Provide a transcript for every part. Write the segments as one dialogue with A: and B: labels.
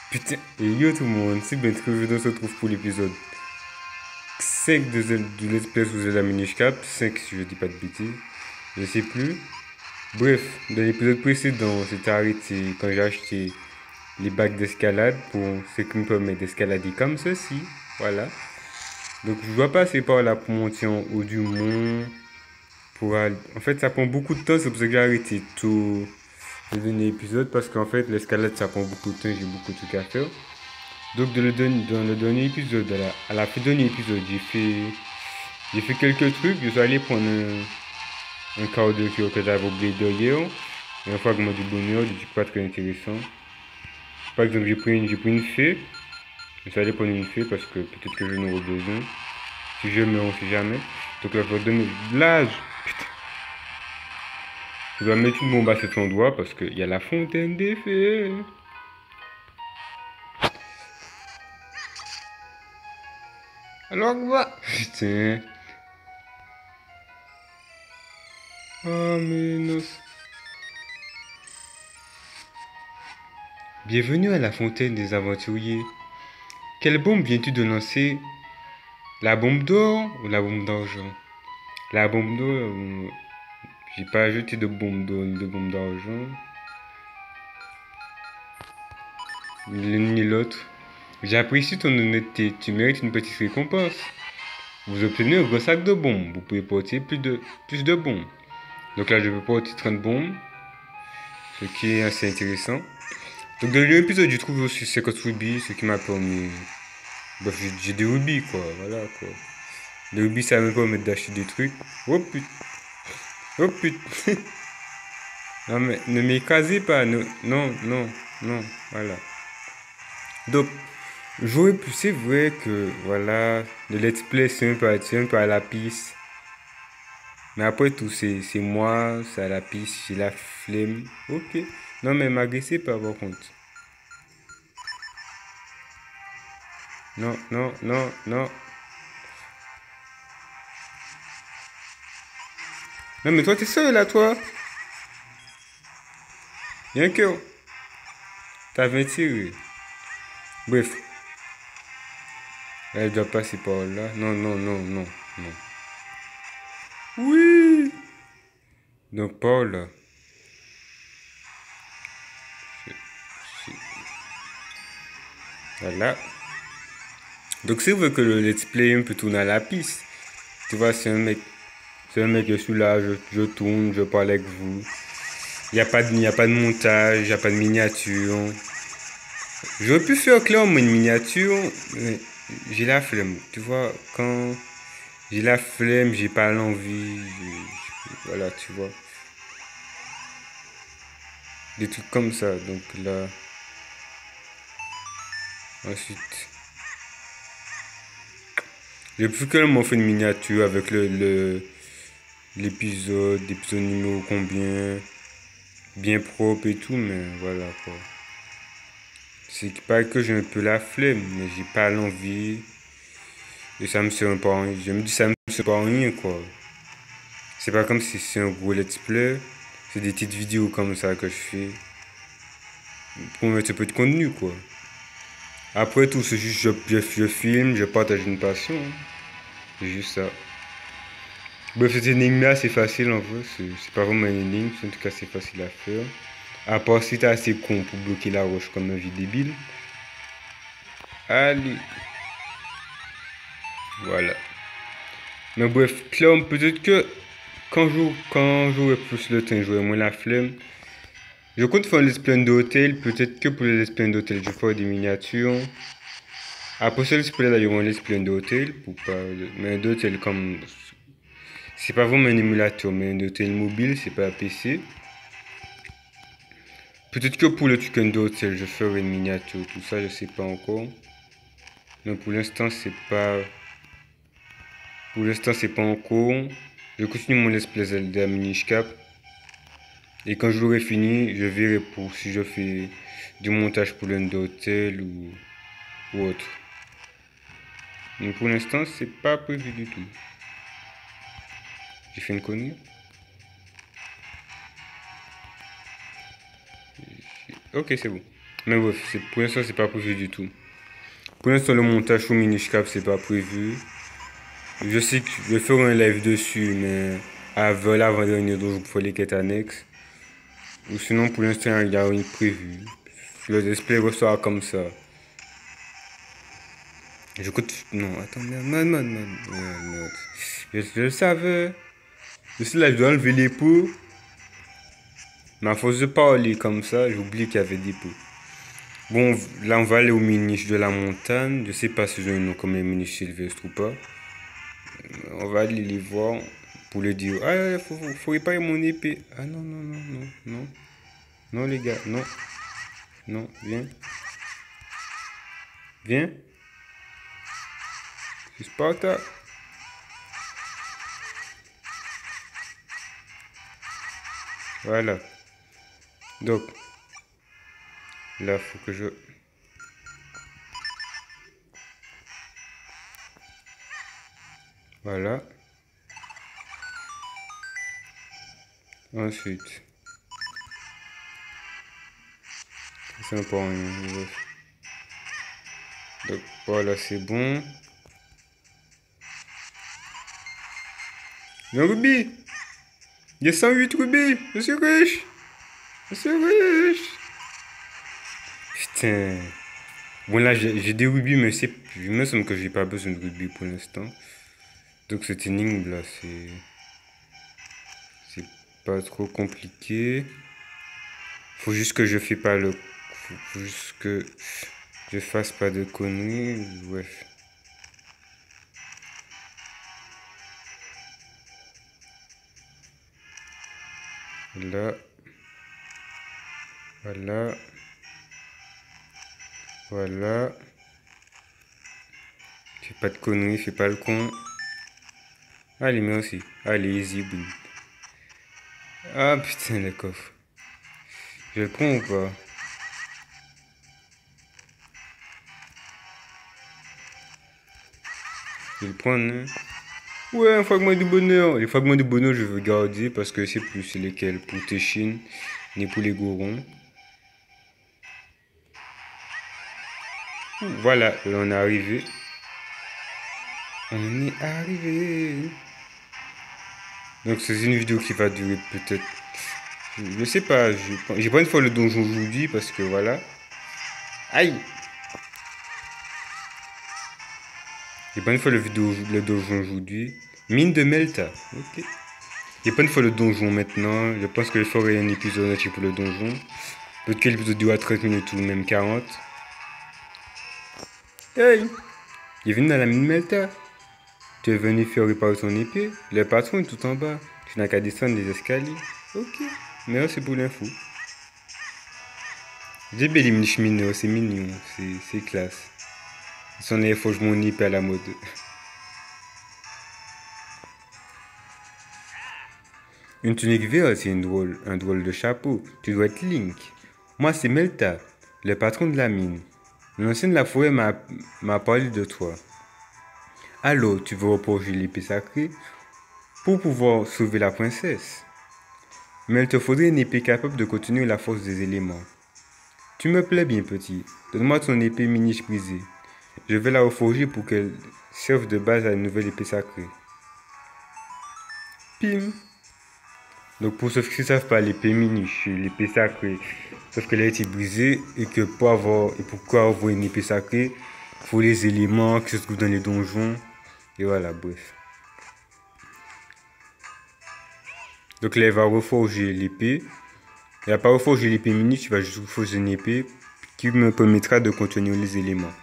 A: Putain, et yo tout le monde, c'est bien que on se retrouve pour l'épisode 5 de Let's Play sous la Minish Cap, 5 si je dis pas de bêtises, je sais plus. Bref, dans l'épisode précédent, on s'était arrêté quand j'ai acheté les bacs d'escalade pour ce qui me permet d'escalader comme ceci, voilà. Donc je dois passer par là pour monter en haut du mont, En fait ça prend beaucoup de temps, c'est pour ça que j'ai arrêté tout le dernier épisode, parce qu'en fait l'escalade ça prend beaucoup de temps, j'ai beaucoup de trucs à faire. Donc dans le dernier épisode, à la fin du dernier épisode, j'ai fait quelques trucs. Je suis allé prendre un quart de cure que j'avais oublié derrière. Et un fragment du bonheur, du truc pas très intéressant. Par exemple, j'ai pris une fée. Je suis allé prendre une fée parce que peut-être que je n'aurai besoin. Si je meurs, on sait jamais. Donc là, je vais donner de l'âge. Putain. Je dois mettre une bombe à cet endroit parce qu'il y a la fontaine des fées. Alors, quoi? Putain. Oh, mais non. Bienvenue à la fontaine des aventuriers. Quelle bombe viens-tu de lancer? La bombe d'or ou la bombe d'argent? La bombe d'or, j'ai pas jeté de bombe d'or ni de bombe d'argent. Ni l'une ni l'autre. J'apprécie ton honnêteté. Tu mérites une petite récompense. Vous obtenez un gros sac de bombes. Vous pouvez porter plus de bombes. Donc là, je peux porter 30 bombes. Ce qui est assez intéressant. Donc dans l'épisode, j'ai trouvé aussi 50 rubis, ce qui m'a permis... Bref, j'ai des rubis, quoi. Voilà, quoi. Les rubis, ça me permet d'acheter des trucs. Oh putain. Oh putain. Non mais ne m'écrasez pas. Non. Voilà. Donc, j'aurais pu, c'est vrai que, voilà, le let's play, c'est un peu à la piste. Mais après tout, c'est moi, c'est à la piste, j'ai la flemme. Ok. Non mais m'agressez pas par contre. Non. Non mais toi, t'es seul là, toi. Y'a que... T'as 20 tiré. Bref. Elle doit passer par là. Non. Oui. Donc par là. Voilà. Donc c'est vrai que le let's play peut tourner à la piste. Tu vois, c'est un mec, je suis là, je tourne, je parle avec vous. Il y a pas de montage, il n'y a pas de miniature. J'aurais pu faire clairement une miniature, mais j'ai la flemme. Tu vois, quand j'ai la flemme, j'ai pas l'envie. Voilà, tu vois. Des trucs comme ça. Donc là, ensuite. J'ai plus clairement fait une miniature avec l'épisode numéro combien, bien propre et tout, mais voilà quoi. C'est pas que j'ai un peu la flemme, mais j'ai pas l'envie. Et ça me sert pas en rien. Je me dis ça me sert pas en rien quoi. C'est pas comme si c'est un gros let's play. C'est des petites vidéos comme ça que je fais. Pour mettre un peu de contenu quoi. Après tout, c'est juste je filme, je partage une passion, hein. C'est juste ça. Bref, cette énigme assez facile en vrai. C'est pas vraiment une énigme, en tout cas c'est facile à faire. À part si t'es assez con pour bloquer la roche comme un vieux débile. Allez. Voilà. Mais bref, clairement, peut-être que quand j'aurai plus le temps, j'aurai moins la flemme. Je compte faire un let's play d'hôtel. Peut-être que pour les let's play d'hôtel, je ferai des miniatures. Après ce let's play là, il y aura un let's play d'hôtel. Mais d'hôtel comme... C'est pas vraiment un émulateur, mais un hôtel mobile, c'est pas un PC. Peut-être que pour le chicken d'hôtel, je ferai une miniature, tout ça, je sais pas encore. Mais pour l'instant, c'est pas... Pour l'instant, c'est pas en cours. Je continue mon let's play Zelda Minish Cap. Et quand je l'aurai fini, je verrai pour si je fais du montage pour l'un d'hôtel ou autre. Mais pour l'instant, c'est pas prévu du tout. J'ai fait une connerie. Ok, c'est bon. Mais bref, pour l'instant, c'est pas prévu du tout. Pour l'instant, le montage sur Minishcap, c'est pas prévu. Je sais que je vais faire un live dessus, mais avant l'avant-dernier jour, il faut les quêtes annexes. Ou sinon, pour l'instant, il n'y a rien de prévu. Le display ressort comme ça. J'écoute. Non, attends, merde. Je le savais. Je sais là, je dois enlever les pots. Mais à force de parler comme ça, j'ai oublié qu'il y avait des pots. Bon, là, on va aller au miniche de la montagne. Je sais pas si j'ai un nom comme les miniches sylvestres ou pas. On va aller les voir pour le dire. Ah, faut réparer mon épée. Ah non. Non, les gars, non. Non, viens. Viens. C'est Sparta. Voilà. Donc, là, faut que je... Voilà. Ensuite. C'est pas rien. Donc, voilà, c'est bon. Il y a un rubis. Il y a 108 rubis. Je suis riche. Je suis riche. Putain. Bon, là, j'ai des rubis, mais il me semble que j'ai pas besoin de rubis pour l'instant. Donc, cette énigme là, c'est pas trop compliqué. Faut juste que je fais pas le... Faut juste que je fasse pas de conneries. Bref. Là. Voilà. Voilà. Fais pas de conneries, fais pas le con. Allez, merci. Allez, easy, boum. Ah putain, le coffre. Je le prends ou pas? Je vais le prendre, hein? Ouais, un fragment du bonheur. Les fragments du bonheur, je veux garder parce que c'est plus lesquels pour Téchine, ni pour les gorons. Voilà, là on est arrivé. On est arrivé. Donc c'est une vidéo qui va durer peut-être... Je sais pas, j'ai pas une fois le donjon aujourd'hui parce que voilà. Aïe! J'ai pas une fois le donjon aujourd'hui. Mine de Melta. Ok. J'ai pas une fois le donjon maintenant. Je pense que je ferai un épisode entier pour le donjon. Peut-être que l'épisode dure 30 minutes ou même 40. Hey! Il est venu dans la mine Melta. Tu es venu faire réparer ton épée. Le patron est tout en bas. Tu n'as qu'à descendre les escaliers. Ok. Merci pour l'info. J'ai bien les mineurs, c'est mignon. C'est classe. Ils sont les forges mon épée à la mode. Une tunique verte, c'est un drôle de chapeau. Tu dois être Link. Moi, c'est Melta, le patron de la mine. L'ancien de la forêt m'a parlé de toi. Alors, tu veux reprocher l'épée sacrée pour pouvoir sauver la princesse. Mais il te faudrait une épée capable de continuer la force des éléments. Tu me plais bien, petit. Donne-moi ton épée miniche brisée. Je vais la reforger pour qu'elle serve de base à une nouvelle épée sacrée. Pim! Donc pour ceux qui ne savent pas, l'épée miniche, l'épée sacrée, sauf qu'elle a été brisée et que pourquoi avoir une épée sacrée, il faut les éléments qui se trouvent dans les donjons. Et voilà, bref. Donc là, elle va reforger l'épée. Elle va pas reforger l'épée miniche, tu vas juste reforger une épée qui me permettra de contenir les éléments.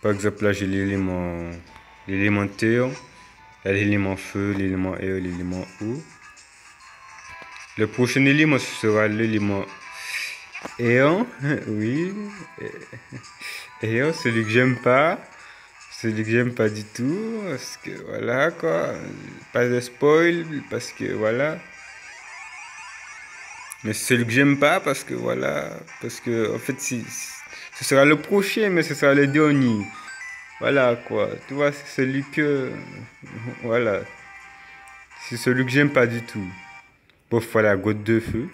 A: Par exemple, là, j'ai l'élément terre, l'élément feu, l'élément air, l'élément eau. Le prochain élément sera l'élément air, oui. Air, celui que j'aime pas. Celui que j'aime pas du tout. Parce que voilà quoi. Pas de spoil, parce que voilà. Mais c'est celui que j'aime pas parce que voilà. Parce que en fait, ce sera le prochain, mais ce sera le dernier. Voilà quoi. Tu vois, c'est celui que. Voilà. C'est celui que j'aime pas du tout. Pour faire la goutte de feu.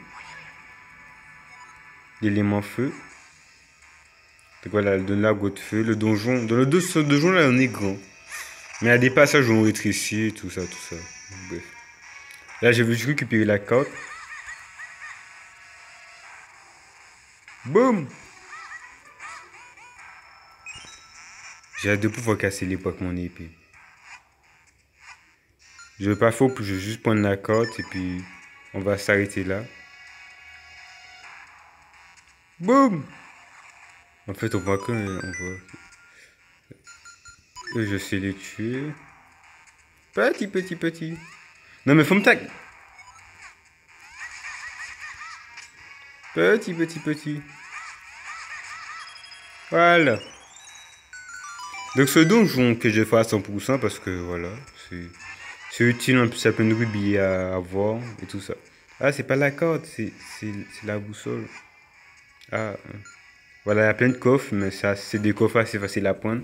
A: l'élément feu. Donc voilà, elle donne la goutte de feu. Le donjon, dans ce donjon là, on est grand. Mais il y a des passages où on rétrécit, tout ça, tout ça. Bref. Là, j'ai juste récupérer la carte. Boum! J'ai hâte de pouvoir casser l'époque avec mon épée. Je veux pas faux, je vais juste prendre la carte et puis on va s'arrêter là. Boum! En fait, on voit que... Eux, je sais les tuer. Petit. Non mais faut me tag. Petit. Voilà. Donc ce donjon que je fais à 100% parce que voilà, c'est utile, en plus il y a plein de rubis à voir et tout ça. Ah, c'est pas la corde, c'est la boussole. Ah, voilà, il y a plein de coffres, mais ça, c'est des coffres assez faciles à prendre.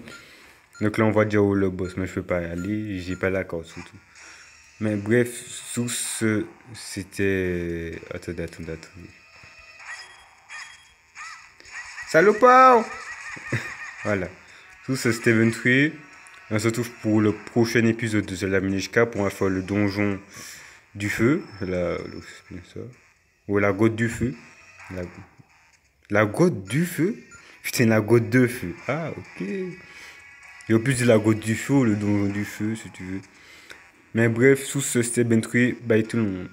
A: Donc là, on va dire où le boss, mais je peux pas y aller, j'ai pas la corde surtout. Mais bref, sous ce, c'était... Attendez. Salopard! Voilà. Sous ce, c'était 28. On se retrouve pour le prochain épisode de The Minishka pour on va faire le donjon du feu. Ça. Ou la goutte du feu. La goutte du feu? Putain, la goutte de feu. Ah, ok. Et au plus de la goutte du feu ou le donjon du feu, si tu veux. Mais bref, sous ce, c'était 28. Bye tout le monde.